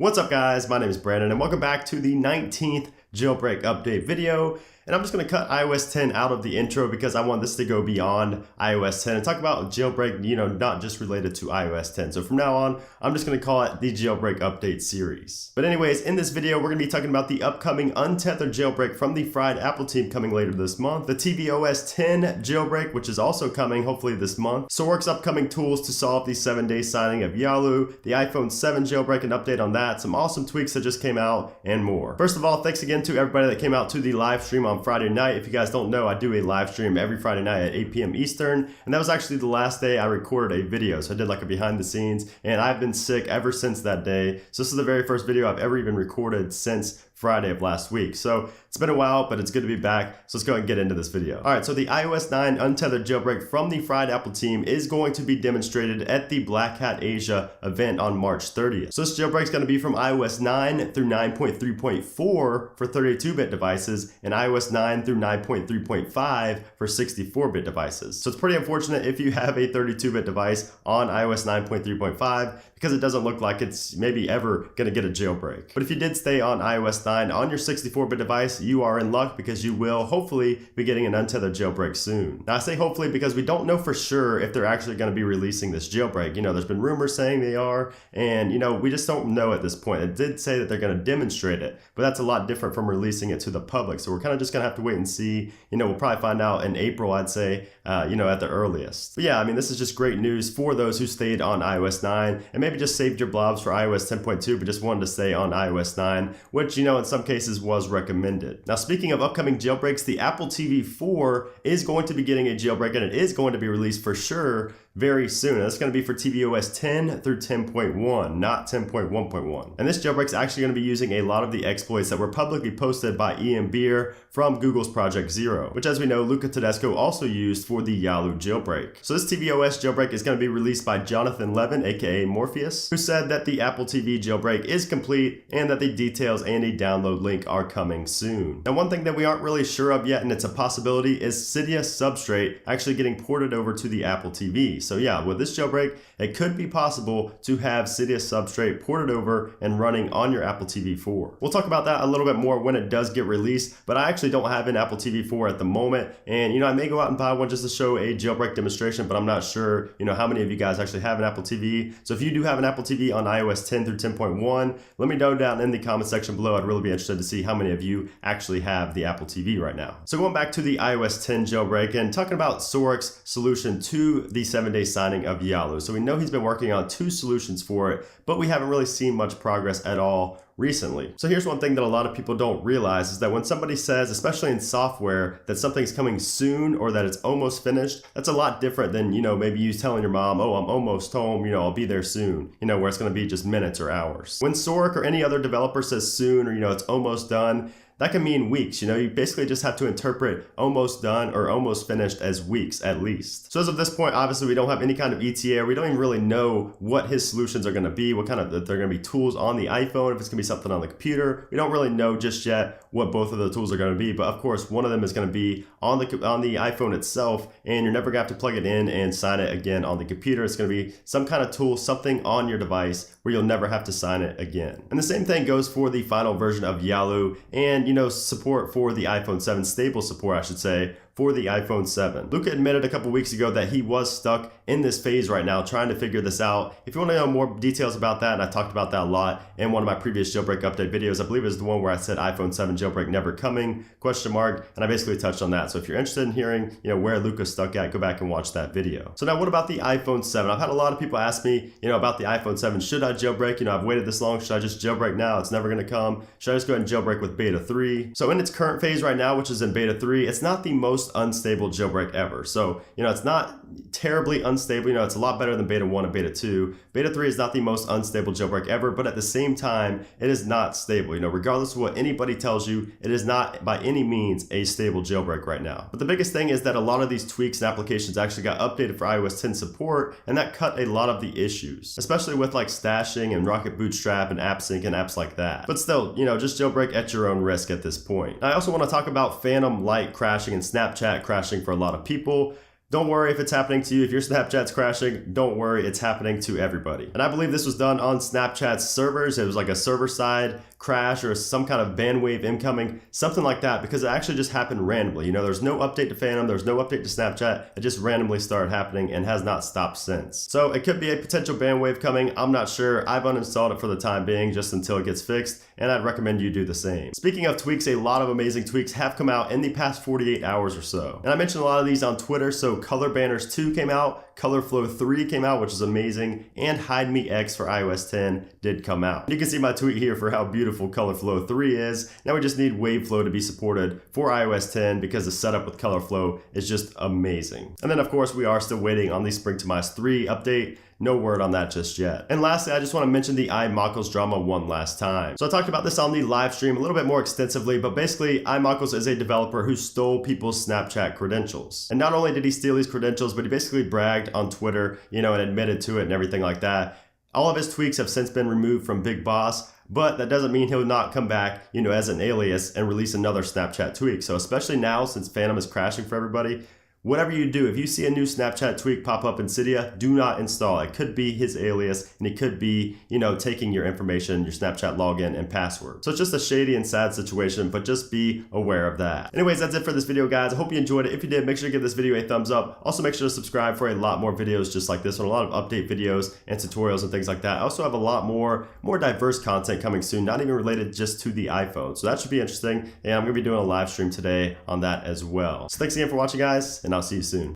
What's up guys, my name is Brandon and welcome back to the 19th jailbreak update video. And I'm just going to cut iOS 10 out of the intro because I want this to go beyond iOS 10 and talk about jailbreak, not just related to iOS 10. So from now on, I'm just going to call it the jailbreak update series. But anyways, in this video, we're going to be talking about the upcoming Untethered jailbreak from the Fried Apple team coming later this month, the tvOS 10 jailbreak, which is also coming hopefully this month, Sork's upcoming tools to solve the 7-day signing of Yalu, the iPhone 7 jailbreak, an update on that, some awesome tweaks that just came out, and more. First of all, thanks again to everybody that came out to the live stream on Friday night. If you guys don't know, I do a live stream every Friday night at 8 p.m. Eastern, and that was actually the last day I recorded a video. So I did like a behind the scenes, and I've been sick ever since that day. So this is the very first video I've ever even recorded since Friday of last week. So it's been a while, but it's good to be back. So let's go ahead and get into this video. All right, so the iOS 9 Untethered jailbreak from the Fried Apple team is going to be demonstrated at the Black Hat Asia event on March 30th. So this jailbreak is going to be from iOS 9 through 9.3.4 for 32-bit devices and iOS 9 through 9.3.5 for 64-bit devices. So it's pretty unfortunate if you have a 32-bit device on iOS 9.3.5 because it doesn't look like it's maybe ever going to get a jailbreak. But if you did stay on iOS 9 on your 64-bit device, you are in luck because you will hopefully be getting an Untethered jailbreak soon. Now I say hopefully because we don't know for sure if they're actually going to be releasing this jailbreak. There's been rumors saying they are, and we just don't know at this point. It did say that they're going to demonstrate it, but that's a lot different from releasing it to the public. So we're kind of just going to have to wait and see. We'll probably find out in April, I'd say, at the earliest. But yeah, this is just great news for those who stayed on iOS 9 and maybe just saved your blobs for iOS 10.2, but just wanted to stay on iOS 9, which, in some cases was recommended. Now, speaking of upcoming jailbreaks, the Apple TV 4 is going to be getting a jailbreak, and it is going to be released for sure very soon. That's going to be for tvOS 10 through 10.1, not 10.1.1. And this jailbreak is actually going to be using a lot of the exploits that were publicly posted by Ian Beer from Google's Project Zero, which, as we know, Luca Tedesco also used for the Yalu jailbreak. So this tvOS jailbreak is going to be released by Jonathan Levin, aka Morpheus, who said that the Apple TV jailbreak is complete and that the details and a download link are coming soon. Now, one thing that we aren't really sure of yet, and it's a possibility, is Cydia Substrate actually getting ported over to the Apple TV. So yeah, with this jailbreak, it could be possible to have Cydia Substrate ported over and running on your Apple TV 4. We'll talk about that a little bit more when it does get released, but I actually don't have an Apple TV 4 at the moment. And I may go out and buy one just to show a jailbreak demonstration, but I'm not sure, how many of you guys actually have an Apple TV. So if you do have an Apple TV on iOS 10 through 10.1, let me know down in the comment section below. I'd really be interested to see how many of you actually have the Apple TV right now. So going back to the iOS 10 jailbreak and talking about Sork's solution to the 7-day signing of Yalu. So we know he's been working on 2 solutions for it, but we haven't really seen much progress at all recently. So here's one thing that a lot of people don't realize is that when somebody says, especially in software, that something's coming soon or that it's almost finished, that's a lot different than, maybe you telling your mom, oh, I'm almost home, I'll be there soon, where it's going to be just minutes or hours. When Sork or any other developer says soon or, it's almost done, that can mean weeks. You basically just have to interpret almost done or almost finished as weeks at least. So as of this point, obviously we don't have any kind of ETA. We don't even really know what his solutions are going to be, what kind of, if they're going to be tools on the iPhone, if it's going to be something on the computer. We don't really know just yet what both of the tools are going to be. But of course, one of them is going to be on the iPhone itself, and you're never going to have to plug it in and sign it again on the computer. It's going to be some kind of tool, something on your device where you'll never have to sign it again. And the same thing goes for the final version of Yalu and support for the iPhone 7, stable support, I should say, for the iPhone 7. Luca admitted a couple weeks ago that he was stuck in this phase right now trying to figure this out. If you want to know more details about that, and I talked about that a lot in one of my previous jailbreak update videos, I believe it was the one where I said iPhone 7 jailbreak never coming, ? And I basically touched on that. So if you're interested in hearing, where Luca's stuck at, go back and watch that video. So now what about the iPhone 7? I've had a lot of people ask me, about the iPhone 7. Should I jailbreak? I've waited this long. Should I just jailbreak now? It's never going to come. Should I just go ahead and jailbreak with beta 3? So in its current phase right now, which is in beta 3, it's not the most unstable jailbreak ever. So, it's not terribly unstable. It's a lot better than beta 1 and beta 2. Beta 3 is not the most unstable jailbreak ever, but at the same time, it is not stable. Regardless of what anybody tells you, it is not by any means a stable jailbreak right now. But the biggest thing is that a lot of these tweaks and applications actually got updated for iOS 10 support, and that cut a lot of the issues, especially with like stashing and Rocket Bootstrap and AppSync and apps like that. But still, just jailbreak at your own risk at this point. I also want to talk about Phantom Light crashing and Snapchat crashing for a lot of people. Don't worry if it's happening to you. If your Snapchat's crashing, don't worry, it's happening to everybody. And I believe this was done on Snapchat's servers. It was like a server-side crash or some kind of bandwave incoming, something like that, because it actually just happened randomly. You know, there's no update to Phantom, there's no update to Snapchat. It just randomly started happening and has not stopped since. So it could be a potential bandwave coming. I'm not sure. I've uninstalled it for the time being just until it gets fixed, and I'd recommend you do the same. Speaking of tweaks, a lot of amazing tweaks have come out in the past 48 hours or so. And I mentioned a lot of these on Twitter. So Color Banners 2 came out, Color Flow 3 came out, which is amazing, and Hide Me X for iOS 10 did come out. You can see my tweet here for how beautiful Color Flow 3 is. Now we just need Wave Flow to be supported for iOS 10 because the setup with Color Flow is just amazing. And then of course we are still waiting on the Spring Tomas 3 update. No word on that just yet. And lastly, I just want to mention the iMockles drama one last time. So I talked about this on the live stream a little bit more extensively, but basically iMockles is a developer who stole people's Snapchat credentials. And not only did he steal these credentials, but he basically bragged on Twitter, you know, and admitted to it and everything like that. All of his tweaks have since been removed from Big Boss, but that doesn't mean he'll not come back, you know, as an alias and release another Snapchat tweak. So especially now, since Phantom is crashing for everybody, whatever you do, if you see a new Snapchat tweak pop up in Cydia, do not install it. It could be his alias, and it could be, you know, taking your information, your Snapchat login and password. So it's just a shady and sad situation, but just be aware of that. Anyways, that's it for this video, guys. I hope you enjoyed it. If you did, make sure to give this video a thumbs up. Also, make sure to subscribe for a lot more videos just like this one, a lot of update videos and tutorials and things like that. I also have a lot more diverse content coming soon, not even related just to the iPhone. So that should be interesting, and I'm going to be doing a live stream today on that as well. So thanks again for watching, guys, and I'll see you soon.